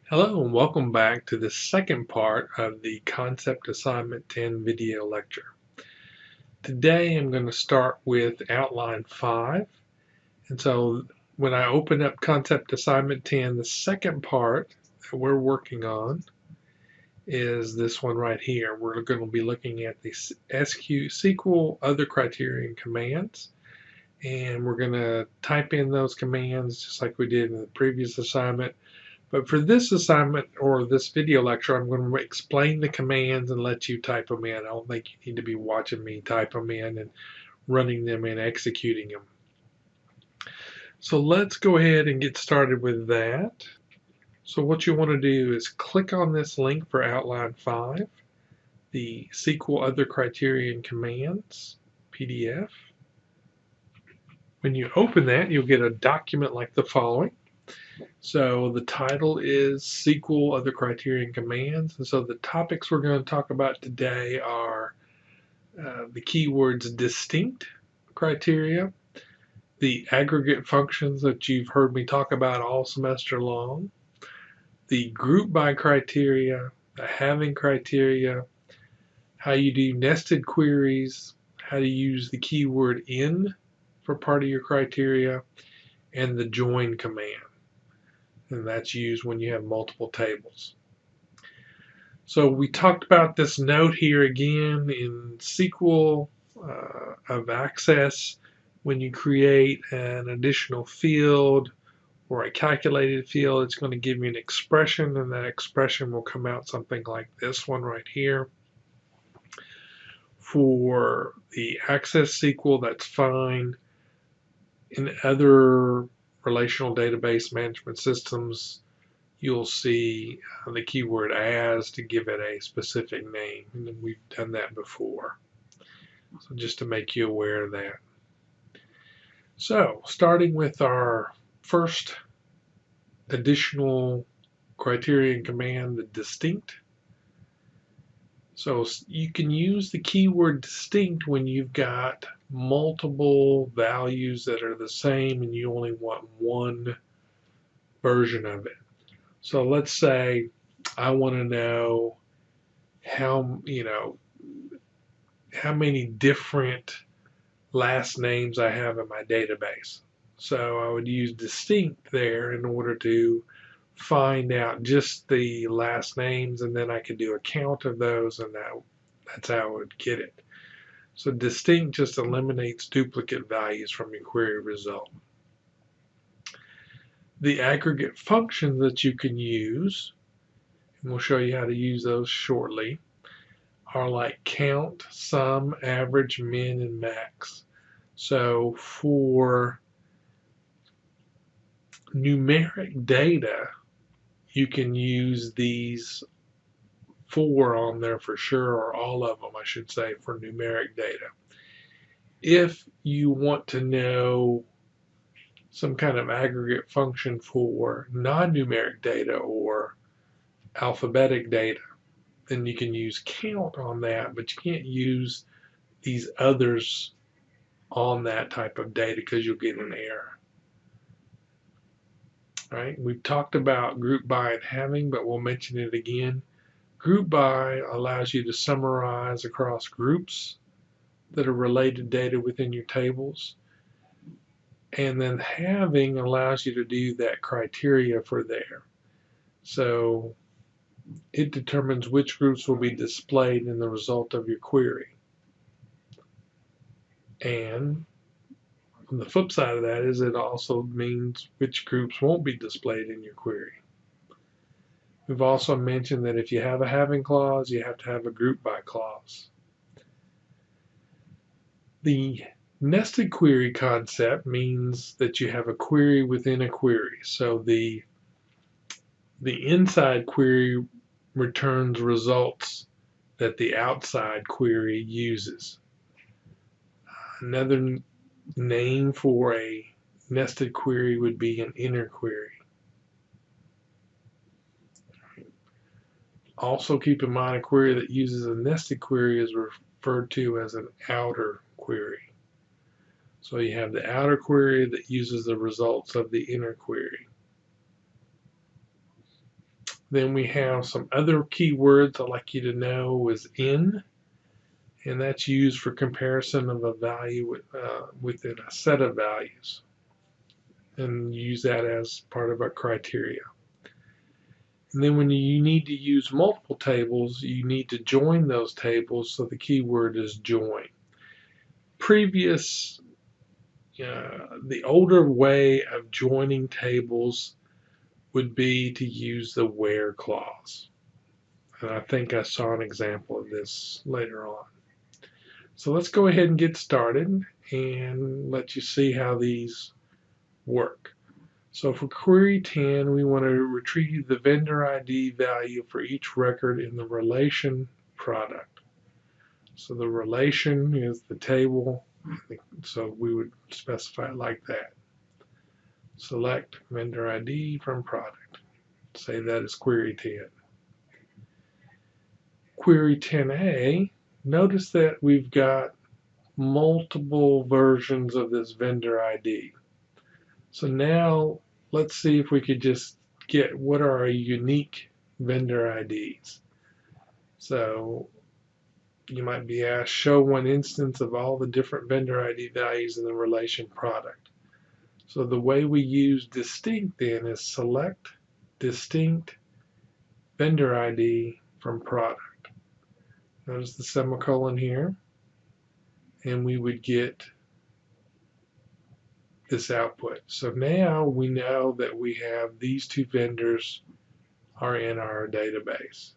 Hello and welcome back to the second part of the Concept Assignment 10 video lecture. Today I'm going to start with Outline 5. And so when I open up Concept Assignment 10, the second part that we're working on is this one right here. We're going to be looking at the SQL other criterion commands. And we're going to type in those commands just like we did in the previous assignment. But for this assignment or this video lecture, I'm going to explain the commands and let you type them in. I don't think you need to be watching me type them in and running them and executing them. So let's go ahead and get started with that. So what you want to do is click on this link for Outline 5, the SQL Other Criterion Commands PDF. When you open that, you'll get a document like the following. So the title is SQL Other Criterion Commands. And so the topics we're going to talk about today are the keywords distinct criteria, the aggregate functions that you've heard me talk about all semester long, the group by criteria, the having criteria, how you do nested queries, how to use the keyword in for part of your criteria, and the join command. And that's used when you have multiple tables. So we talked about this note here again in SQL of Access. When you create an additional field or a calculated field, it's going to give you an expression, and that expression will come out something like this one right here. For the Access SQL, that's fine. In other relational database management systems, you'll see the keyword as to give it a specific name, and we've done that before. So just to make you aware of that. So starting with our first additional criterion command, the distinct. So you can use the keyword distinct when you've got multiple values that are the same and you only want one version of it. So let's say I want to know how many different last names I have in my database. So I would use distinct there in order to find out just the last names, and then I could do a count of those, and that's how I would get it. So distinct just eliminates duplicate values from your query result. The aggregate functions that you can use, and we'll show you how to use those shortly, are like count, sum, average, min, and max. So for numeric data, you can use these four on there for sure, or all of them, I should say, for numeric data. If you want to know some kind of aggregate function for non-numeric data or alphabetic data, then you can use count on that, but you can't use these others on that type of data because you'll get an error. All right, we've talked about group by and having, but we'll mention it again. Group by allows you to summarize across groups that are related data within your tables. And then having allows you to do that criteria for there. So it determines which groups will be displayed in the result of your query. And on the flip side of that is it also means which groups won't be displayed in your query. We've also mentioned that if you have a having clause, you have to have a group by clause. The nested query concept means that you have a query within a query. So the inside query returns results that the outside query uses. Another name for a nested query would be an inner query. Also keep in mind a query that uses a nested query is referred to as an outer query. So you have the outer query that uses the results of the inner query. Then we have some other keywords I'd like you to know is in, and that's used for comparison of a value within a set of values, and use that as part of a criteria. And then when you need to use multiple tables, you need to join those tables, so the keyword is join. The older way of joining tables would be to use the where clause. And I think I saw an example of this later on. So let's go ahead and get started and let you see how these work. So for query 10, we want to retrieve the vendor ID value for each record in the relation product. So the relation is the table, so we would specify it like that. Select vendor ID from product. Say that is query 10. Query 10A, notice that we've got multiple versions of this vendor ID. So now let's see if we could just get what are our unique vendor IDs. So you might be asked, show one instance of all the different vendor ID values in the relation product. So the way we use distinct then is select distinct vendor ID from product. Notice the semicolon here, and we would get this output. So now we know that we have these two vendors are in our database.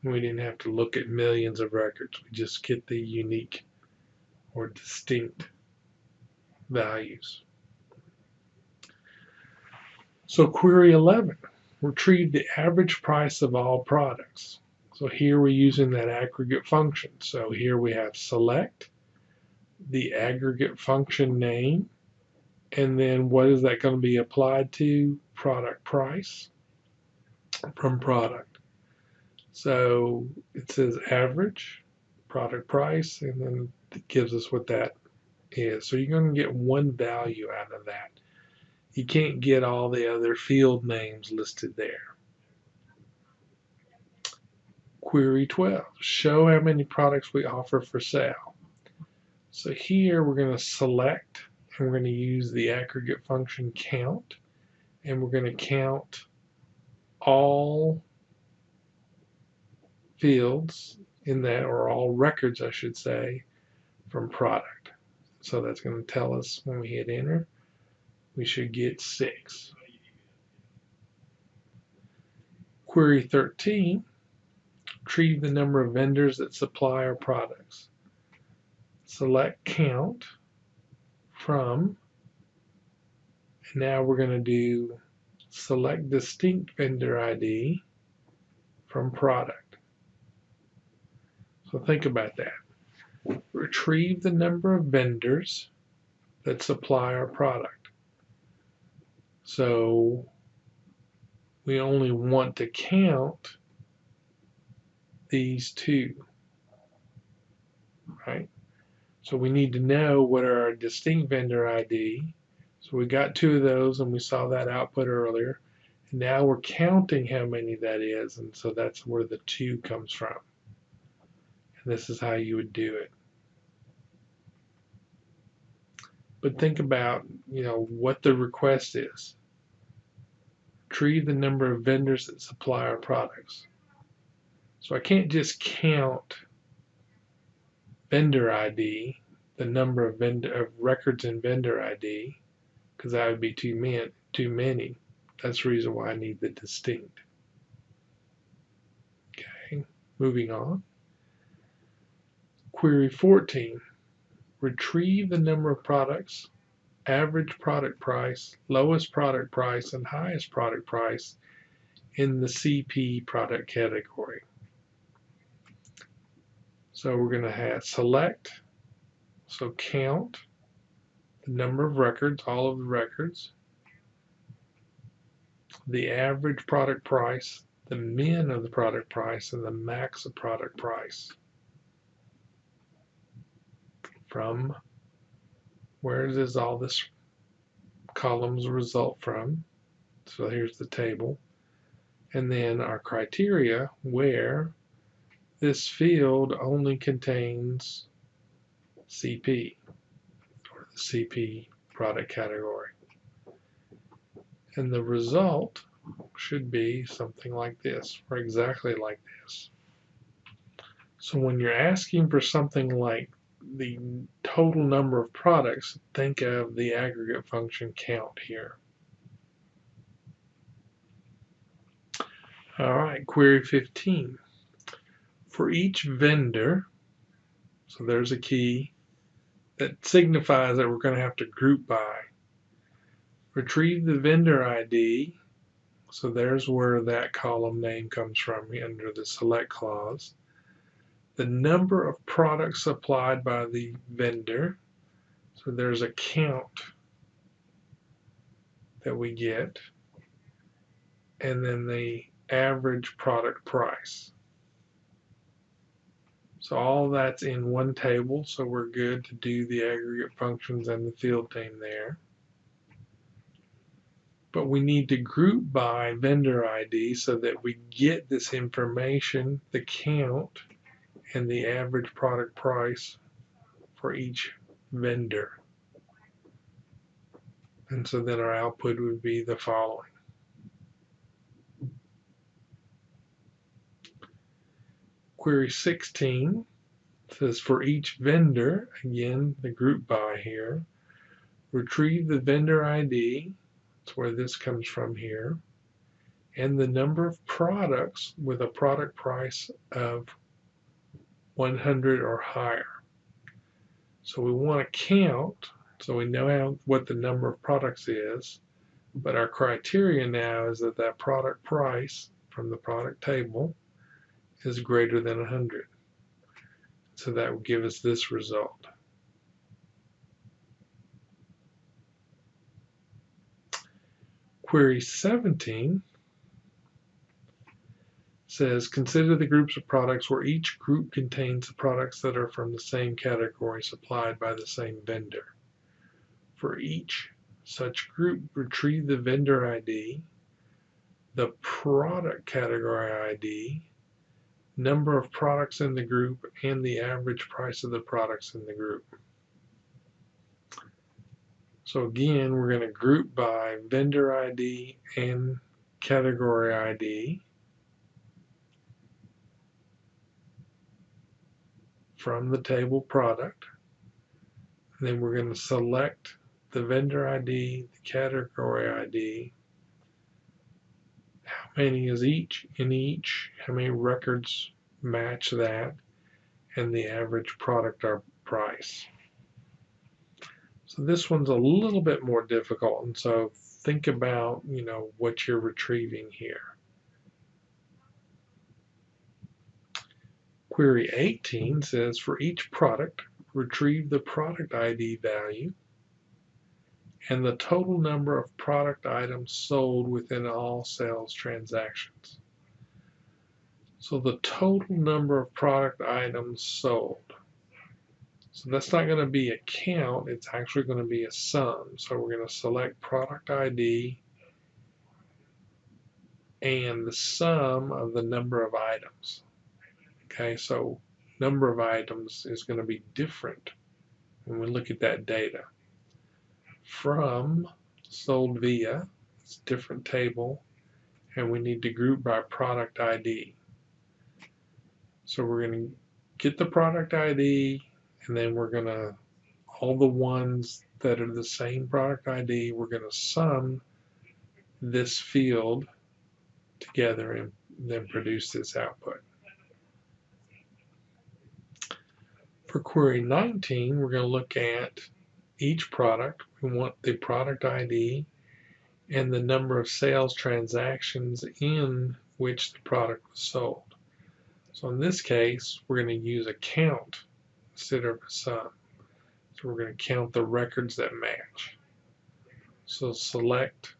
We didn't have to look at millions of records. We just get the unique or distinct values. So query 11, retrieve the average price of all products. So here we're using that aggregate function. So here we have select the aggregate function name, and then what is that going to be applied to? Product price from product. So it says average, product price, and then it gives us what that is. So you're going to get one value out of that. You can't get all the other field names listed there. Query 12, show how many products we offer for sale. So here we're going to select, and we're going to use the aggregate function count, and we're going to count all fields in that, or all records I should say, from product. So that's going to tell us when we hit enter, we should get 6. Query 13, retrieve the number of vendors that supply our products. Select count from, and now we're going to do select distinct vendor ID from product. So think about that. Retrieve the number of vendors that supply our product. So we only want to count these two, right? So we need to know what are our distinct vendor ID. So we got 2 of those, and we saw that output earlier. And now we're counting how many that is, and so that's where the 2 comes from. And this is how you would do it. But think about, what the request is. Retrieve the number of vendors that supply our products. So I can't just count vendor ID, the number of records in vendor ID, because that would be too many. That's the reason why I need the distinct. Okay, moving on. Query 14, retrieve the number of products, average product price, lowest product price, and highest product price in the CP product category. So we're going to have select, so count the number of records, all of the records, the average product price, the min of the product price, and the max of product price. From where does all this columns result from? So here's the table. and then our criteria where this field only contains CP, or the CP product category. And the result should be something like this, or exactly like this. So when you're asking for something like the total number of products, think of the aggregate function count here. All right, query 15. For each vendor, so there's a key that signifies that we're going to have to group by. Retrieve the vendor ID, so there's where that column name comes from under the select clause. The number of products supplied by the vendor, so there's a count that we get, and then the average product price. So all that's in one table, so we're good to do the aggregate functions and the field name there. But we need to group by vendor ID so that we get this information, the count, and the average product price for each vendor. And so then our output would be the following. Query 16 says for each vendor, again, the group by here, retrieve the vendor ID, that's where this comes from here, and the number of products with a product price of 100 or higher. So we want to count, so we know what the number of products is, but our criteria now is that that product price from the product table is greater than 100. So that will give us this result. Query 17 says, consider the groups of products where each group contains the products that are from the same category supplied by the same vendor. For each such group, retrieve the vendor ID, the product category ID, number of products in the group, and the average price of the products in the group. So again, we're going to group by vendor ID and category ID from the table product. And then we're going to select the vendor ID, the category ID, how many is each in each, how many records match that, and the average product or price. So this one's a little bit more difficult, and so think about, what you're retrieving here. Query 18 says, for each product, retrieve the product ID value and the total number of product items sold within all sales transactions. So the total number of product items sold. So that's not going to be a count, it's actually going to be a sum. So we're going to select product ID and the sum of the number of items. Okay, so number of items is going to be different when we look at that data. From sold via, it's a different table, and we need to group by product ID. So we're going to get the product ID, and then we're going to, all the ones that are the same product ID, we're going to sum this field together and then produce this output. For query 19, we're going to look at each product. We want the product ID and the number of sales transactions in which the product was sold. So in this case, we're going to use a count instead of a sum. So we're going to count the records that match. So select,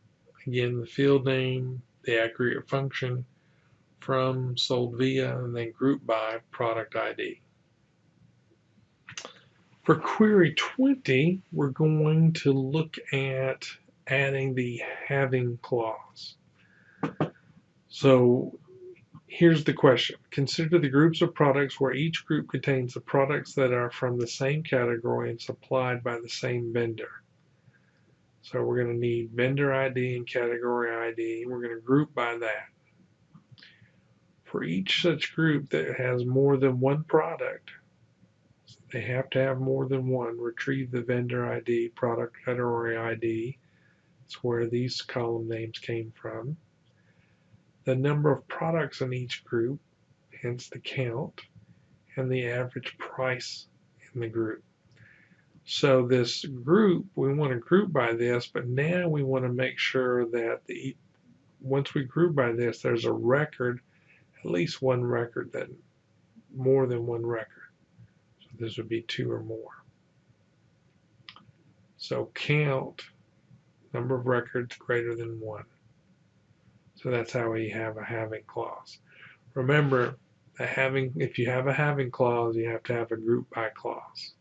again, the field name, the aggregate function from sold via, and then group by product ID. For query 20, we're going to look at adding the having clause. So here's the question. Consider the groups of products where each group contains the products that are from the same category and supplied by the same vendor. So we're going to need vendor ID and category ID. We're going to group by that. For each such group that has more than one product, they have to have more than one. Retrieve the vendor ID, product category ID. That's where these column names came from. The number of products in each group, hence the count, and the average price in the group. So this group, we want to group by this, but now we want to make sure that once we group by this, there's a record, at least one record, that more than one record. So this would be 2 or more. So count, number of records greater than 1. So that's how we have a having clause. Remember, if you have a having clause, you have to have a group by clause.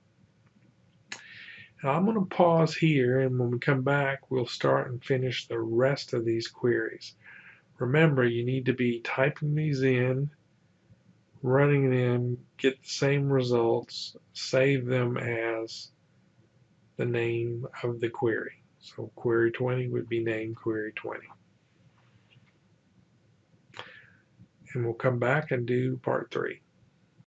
Now I'm going to pause here, and when we come back, we'll start and finish the rest of these queries. Remember, you need to be typing these in, running them, get the same results, save them as the name of the query. So query 20 would be named query 20. And we'll come back and do part 3.